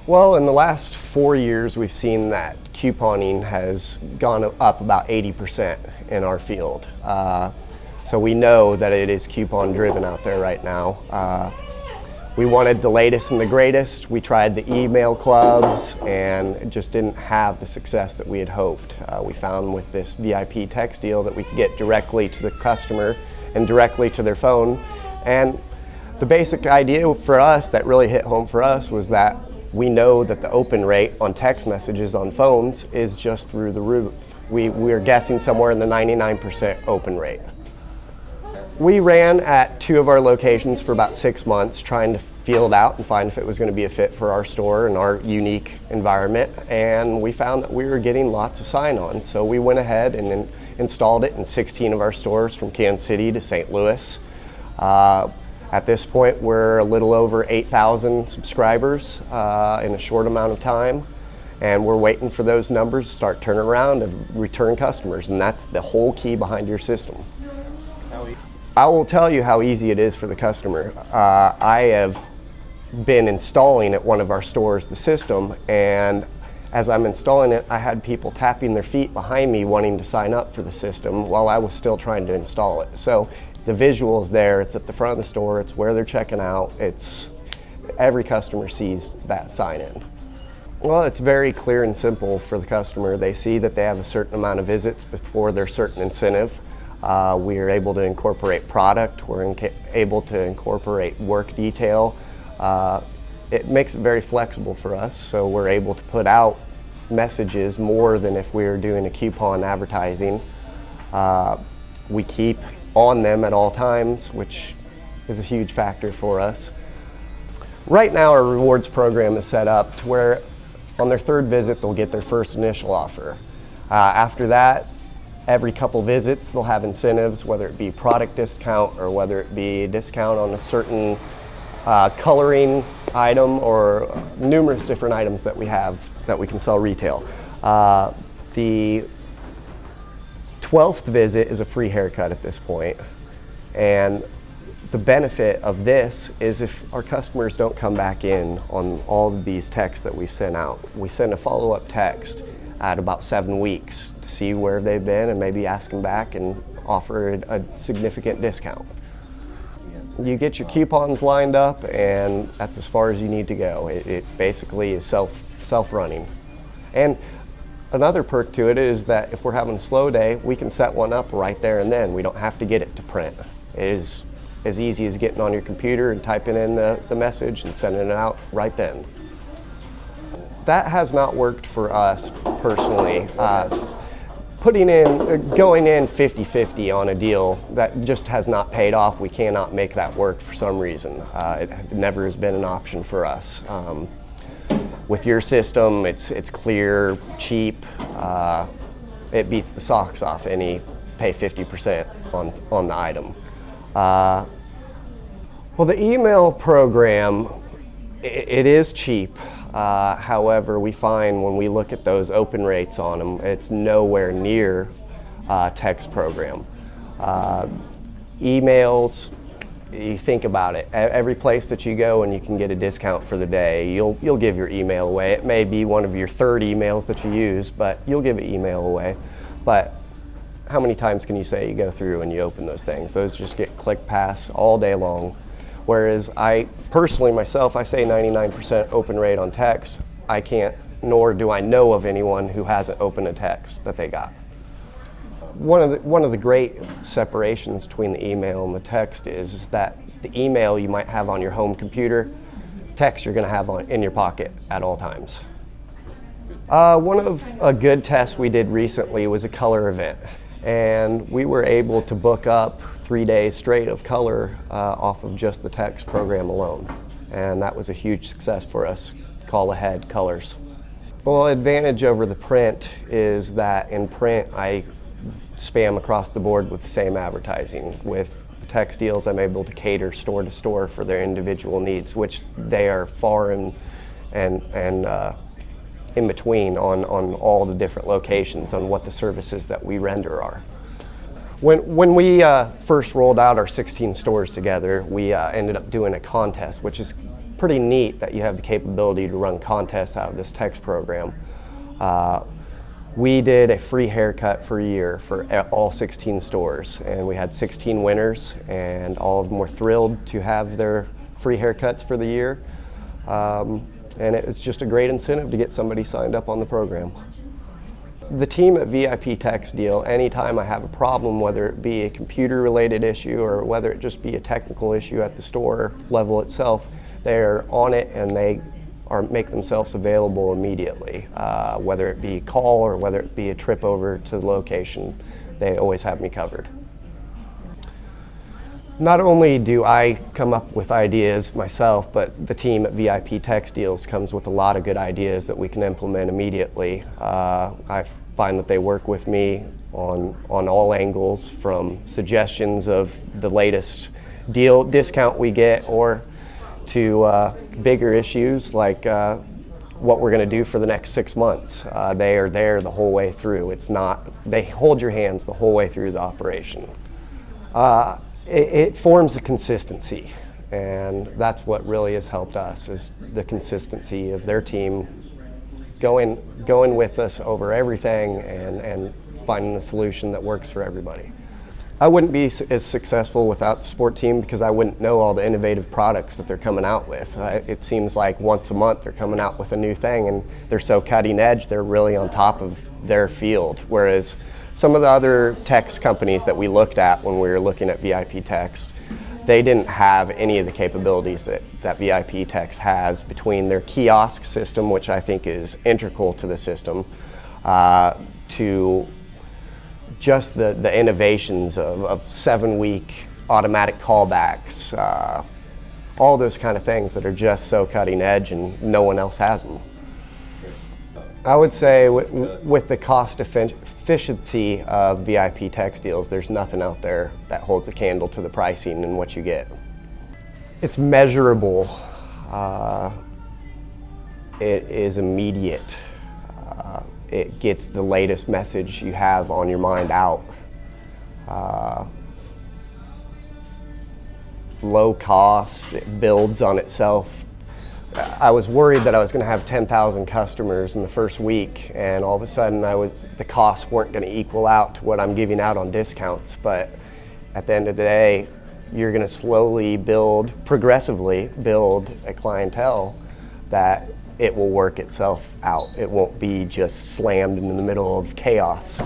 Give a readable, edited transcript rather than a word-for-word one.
Well, in the last 4 years, we've seen that couponing has gone up about 80% in our field. So we know that it is coupon driven out there right now. We wanted the latest and the greatest. We tried the email clubs and it just didn't have the success that we had hoped. We found with this VIP text deal that we could get directly to the customer and directly to their phone. And the basic idea for us that really hit home for us was that we know that the open rate on text messages on phones is just through the roof. We're guessing somewhere in the 99% open rate. We ran at 2 of our locations for about 6 months trying to feel it out and find if it was going to be a fit for our store and our unique environment, and we found that we were getting lots of sign-on. So we went ahead and installed it in 16 of our stores from Kansas City to St. Louis. At this point, we're a little over 8,000 subscribers in a short amount of time, and we're waiting for those numbers to start turning around and return customers, and that's the whole key behind your system. I will tell you how easy it is for the customer. I have been installing at one of our stores the system, and as I'm installing it, I had people tapping their feet behind me wanting to sign up for the system while I was still trying to install it. So the visual is there, it's at the front of the store, it's where they're checking out, every customer sees that sign in. Well, it's very clear and simple for the customer. They see that they have a certain amount of visits before their certain incentive. We are able to incorporate product, we're able to incorporate work detail. It makes it very flexible for us, so we're able to put out messages more than if we were doing a coupon advertising. We keep on them at all times, which is a huge factor for us. Right now our rewards program is set up to where on their 3rd visit they'll get their first initial offer. After that, every couple visits they'll have incentives, whether it be product discount or whether it be a discount on a certain coloring item or numerous different items that we have that we can sell retail. The 12th visit is a free haircut at this point, and the benefit of this is if our customers don't come back in on all of these texts that we've sent out, we send a follow-up text at about 7 weeks to see where they've been and maybe ask them back and offer a significant discount. You get your coupons lined up and that's as far as you need to go. It basically is self-running. And another perk to it is that if we're having a slow day, we can set one up right there and then. We don't have to get it to print. It is as easy as getting on your computer and typing in the message and sending it out right then. That has not worked for us personally. Going in 50-50 on a deal, that just has not paid off. We cannot make that work for some reason. It never has been an option for us. With your system, it's clear, cheap. It beats the socks off any pay 50% on the item. Well, the email program, it is cheap. However, we find when we look at those open rates on them, it's nowhere near text program. Emails, you think about it. Every place that you go and you can get a discount for the day, you'll give your email away. It may be one of your 3rd emails that you use, but you'll give an email away. But how many times can you say you go through and you open those things? Those just get click pass all day long. Whereas I personally myself, I say 99% open rate on text. I can't, nor do I know of anyone who hasn't opened a text that they got. One of the great separations between the email and the text is that the email you might have on your home computer, text you're going to have in your pocket at all times. One of a good test we did recently was a color event, and we were able to book up 3 days straight of color off of just the text program alone, and that was a huge success for us. Call ahead colors. Well, advantage over the print is that in print I spam across the board with the same advertising. With the text deals, I'm able to cater store to store for their individual needs, which they are far and in between on all the different locations on what the services that we render are. When we first rolled out our 16 stores together, we ended up doing a contest, which is pretty neat that you have the capability to run contests out of this text program. We did a free haircut for a year for all 16 stores, and we had 16 winners, and all of them were thrilled to have their free haircuts for the year. And it was just a great incentive to get somebody signed up on the program. The team at VIP Text Deal, anytime I have a problem, whether it be a computer-related issue or whether it just be a technical issue at the store level itself, they're on it and they make themselves available immediately. Whether it be call or whether it be a trip over to the location, they always have me covered. Not only do I come up with ideas myself, but the team at VIP Text Deals comes with a lot of good ideas that we can implement immediately. I find that they work with me on all angles, from suggestions of the latest discount we get, or to bigger issues like what we're going to do for the next 6 months. They are there the whole way through. They hold your hands the whole way through the operation. It forms a consistency, and that's what really has helped us, is the consistency of their team going with us over everything and finding a solution that works for everybody. I wouldn't be as successful without the sport team, because I wouldn't know all the innovative products that they're coming out with. It seems like once a month they're coming out with a new thing, and they're so cutting edge, they're really on top of their field. Whereas some of the other text companies that we looked at when we were looking at VIP Text, they didn't have any of the capabilities that VIP Text has, between their kiosk system, which I think is integral to the system, to just the innovations of 7-week automatic callbacks, all those kind of things that are just so cutting edge and no one else has them. I would say with the cost efficiency of VIP Text Deals, there's nothing out there that holds a candle to the pricing and what you get. It's measurable. It is immediate. It gets the latest message you have on your mind out. Low cost, it builds on itself. I was worried that I was going to have 10,000 customers in the first week, and all of a sudden the costs weren't going to equal out to what I'm giving out on discounts. But at the end of the day, you're going to slowly progressively build a clientele that it will work itself out. It won't be just slammed in the middle of chaos.